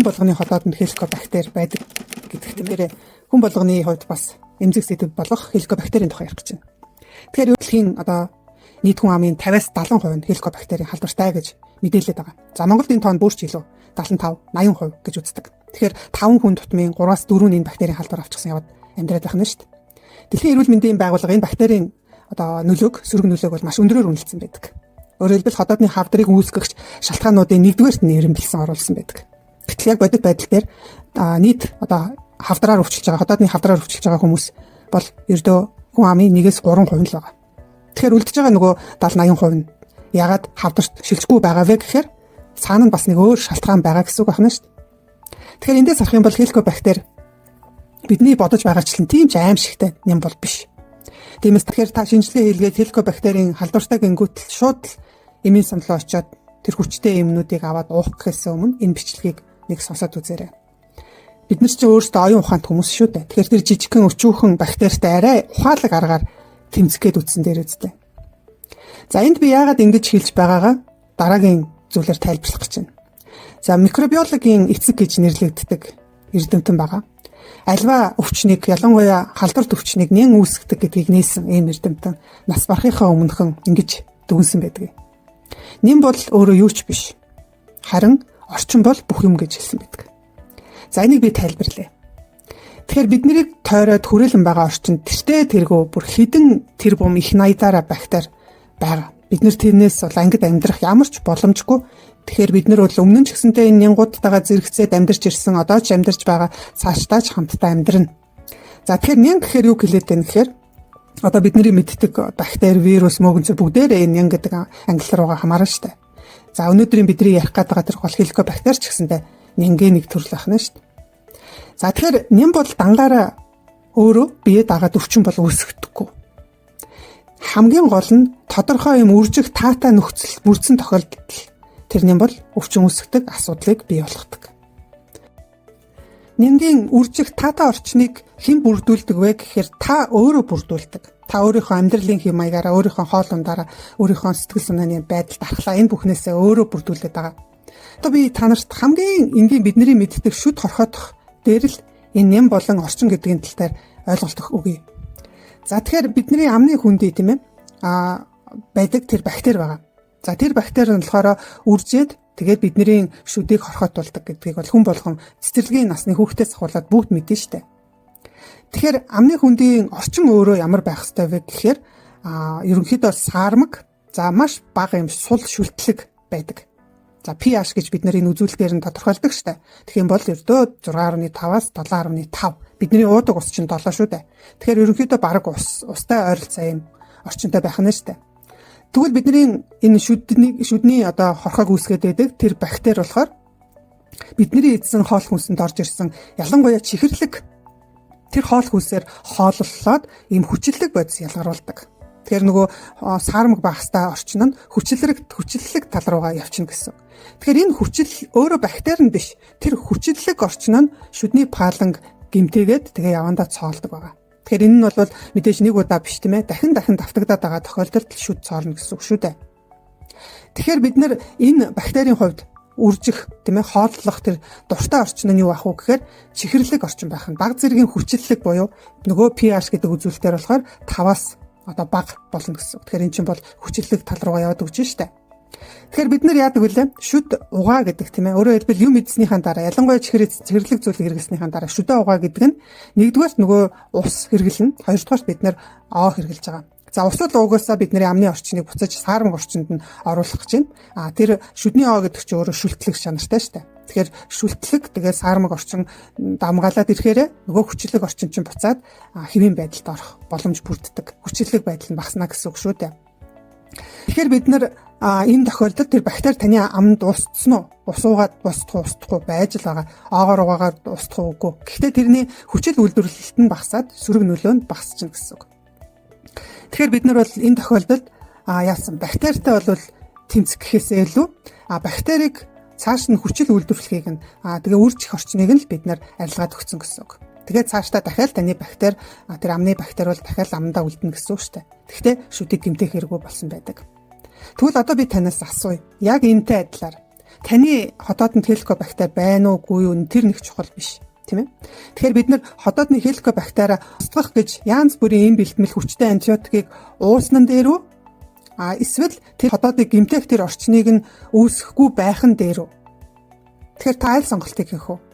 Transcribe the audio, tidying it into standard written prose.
хүн болгоны холоодонд хеликобактер байдаг гэдэг тиймээрээ хүн болгоны хувьд бас эмзэг сэдэв болох хеликобактерийн тухай ярих гэж байна. Тэгэхээр дэлхийн нийт хүн амын 50-70% нь хеликобактерийн халдвартай гэж мэдээлээд байгаа. За Монголд энэ тоон бүрч илүү 75-80% гэж үздэг. Тэгэхээр 5 хүн тутмын 3-4 энэ бактерийн халдвар авчихсан яваад амьдраад байх нь шүү дээ. Дэлхийн эрүүл мэндийн байгууллага энэ бактерийн нөлөөг, сөрөг нөлөөг бол маш өндрөөр үнэлсэн байдаг. Өөрөөр хэлбэл хотоодны хавдрыг үүсгэх шалтгаануудын нэгдүгээрт нь нэрмэлсэн оруулсан байдаг. Гэтэл яг бодит байдал дээр нийт хавдраар өвчлөж байгаа, хотоодны хавдраар өвчлөж байгаа хүмүүс бол ердөө хүн амын 1-3% л байгаа. Тэгэхээр үлдэж байгаа нөгөө 70-80% нь ягаад хавдарт шилжихгүй байгаа вэ гэхээр цаана нь бас нэг өөр шалтгаан байгаа гэсэн үг байна шүү дээ. Тэгэхээр эндээс харах юм бол хеликобактер бидний бодож байгаачлан тийм ч аимшигтай юм бол биш. Тиймээс тэгэхээр та шинжилгээ хийлгээд хеликобактерийн халдвартай гингүүтэл шууд эмийн санал очоод тэр хүчтэй эмнүүдийг аваад уух гэхээс өмнө энэ бичлэгийг нэг сонсоод үзээрэй. Бид нар ч өөрсдөө оюун ухаант хүмүүс шүү дээ. Тэгэхээр тэр жижигхэн өчүүхэн бактеритай арай ухаалаг аргаар тэмцгээд үтсэн дээр үстэй. За энд би яагаад ингэж хэлж байгаагаа дараагийн зүйлээр тайлбарлах гэж байна. За микробиологийн эцэг гэж нэрлэгддэг эрдэмтэн байгаа. Альва өвчнийг ялангуяа халдварт өвчнийг нэн үүсгдэг гэдгийг нээсэн ийм эрдэмтэн нас барахынхаа өмнөхөн ингэж дүгнсэн байдаг. Нэм бол өөрөө юу ч биш. Харин орчин бол бүх юм гэж хэлсэн байдаг. За энийг би тайлбарлая. Тэгэхээр бид нарыг тойроод хүрээлэн байгаа орчинд тэртээ тэргүү бүр хідэн тэр бум их наядаараа бактери байгаа. Бид нар тэрнээс бол ангид амьдрах ямар ч боломжгүй. Тэгэхээр бид нар бол өмнө нь ч гэсэнтэй энэ нянгуудтайгаа зэрэгцээд амьдарч ирсэн, одоо ч амьдарч байгаа, цаашдаа ч хамтдаа амьдрна. За тэгэхээр нянг гэхээр юу хэлээд байна гэхээр одоо бидний мэддэг бактери, вирус, мөөгөнцөг бүгдээрээ энэ нянг гэдэг англи руугаа хамаарна шүү дээ. За өнөөдрийн бидний ярих гэдэг тэр гол хеликобактер ч гэсэнтэй нянгийн нэг төрөл байна шүү дээ. За тэгэхээр нян бол дангаараа өөрөө бие дагаад өвчин бол үүсгэдэггүй. Хамгийн гол нь тодорхой юм үржих таатай нөхцөл бүрдсэн тохиолдолд тэр нян бол өвчин үүсгдэг асуудлыг бий болгодог. Нянгийн үржих таатай орчныг хэн бүрдүүлдэг вэ гэхээр та өөрөө бүрдүүлдэг. Та өөрийнхөө амьдралын хэм маягаараа, өөрийнхөө хоол ундаараа, өөрийнхөө сэтгэл санааны байдал дархлаа энэ бүхнээсээ өөрөө бүрдүүлээд байгаа. Одоо би та нарт хамгийн энгийн бидний мэддэг шүд хорхоодох дээр л энэ нян болон орчин гэдгийн тал дээр ойлголт өгье. За тэгэхээр бидний амны хүндий тийм ээ байдаг тэр бактери байгаа. За тэр бактери нь болохоор үржээд тэгээд бидний шүдийг хорхоотуулдаг гэдгийг бол хүн болгон цэцэрлэгийн насны хүүхдээс ахуулаад бүгд мэднэ штэ. Тэгэхээр амны хүндийн орчин өөрөө ямар байх ёстой вэ гэхээр ерөнхийдөө саармаг, за маш бага юм сул шүлтлэг байдаг. За pH гэж бид нар энэ үзүүлэлтээр нь тодорхойлдог штэ. Тэгэх юм бол ердөө 6.5-аас 7.5. Бидний уудаг ус чинь 7 шүү дээ. Тэгэхээр ерөнхийдөө бараг устай ойролцоо юм орчинтой байх нь штэ. Тэгвэл бидний энэ шүдний одоо хорхоог үүсгээд байдаг тэр бактери болохоор бидний эзэн хоол хүнсэнд орж ирсэн ялангуяа чихэрлэг тэр хоол хүнсээр хооллолоод ийм хүчлэлэг бодис ялгаруулдаг. Тэгэхээр нөгөө саармаг багстай орчин нь хүчлэлэг тал руугаа явчихна гэсэн. Тэгэхээр энэ хүчил өөрөө бактери нь биш. Тэр хүчлэлэг орчин нь шүдний паланг гэмтээгээд тэгээ явандаа цоолдог байгаа. Тэгэхээр энэ нь бол мэдээж нэг удаа биш тийм ээ. Дахин давтагдаад байгаа тохиолдолд шүд цоолно гэсэн үг шүү дээ. Тэгэхээр бид нар энэ бактерийн хувьд үржих тийм ээ хооллох тэр дуртай орчин нь юу ах вэ гэхээр чихэрлэг орчин байх нь баг зэргийн хүчлэлэг буюу нөгөө pH гэдэг үзүүлэлтээр болохоор 5-аас одоо бага болно гэсэн. Тэгэхээр эн чинь бол хүчлэлэг тал руугаа яваад өгч штэ. Тэгэхээр бид нар яадаг вүлээ? Шүд угаа гэдэг тийм ээ. Өөрөөр хэлбэл юм эзнийхэн дараа ялангуяа чихэрлэг зүйлийг хэрэглэснийхэн дараа шүдэ угаа гэдэг нь нэгдүгээрт нөгөө ус хэрэглэнэ. Хоёрдугаарт бид нар оо хэрэглэж байгаа. За усад уугаасаа бидний амны орчныг буцаж саармаг орчинд нь оруулах гэж байна. Тэр шүдний оо гэдэг чинь өөрөө шүлтлэг чанартай штэ. Тэгэхээр шүлтлэг тэгээ саармаг орчин дамгаалаад ирэхээр нөгөө хүчлэг орчин чинь буцаад хэвийн байдалд орох боломж бүрддэг. Хүчлэг байдал нь багасна гэсэн үг шүү дээ. Тэгэхээр бид нар энэ тохиолдолд тэр бактери таны амд устсан уу? Усуугаад устдахгүй байж л байгаа. Оогоор угаагаар устдах уугүй. Гэхдээ тэрний хүчил үйлдвэрлэлт нь багасаад сөрөг нөлөө нь багасчихна гэсэн үг. Тэгэхээр бид нар бол энэ тохиолдолд яасан бактеритай бол тэмцэх гэхээсээ илүү бактерийг цааш нь хүчил үйлдвэрлэхийг нь тэгээ үржих орчныг нь л бид нар арилгаад өгсөн гэсэн үг. Тэгээд цаашдаа дахиад таны бактери тэр амны бактери бол дахиад амдаа үлдэнэ гэсэн үг шүү дээ. Гэхдээ шүдийг гэмтэх хэрэггүй болсон байдаг. Тэгвэл одоо би танаас асууя. Яг энэтэй адилаар таны хотоодны хеликобактер байна уугүй юу тэр нэг чухал биш. Тийм ээ. Тэгэхээр бид нар хотоодны хеликобактераа устгах гэж янз бүрийн эм бэлтгэл хүчтэй антибиотикийг ууснан дээр үү? Эсвэл тэр хотоодыг гэмтэх тэр орчныг нь үүсэхгүй байхын дээр үү? Тэгэхээр та аль сонголтыг хийх вэ?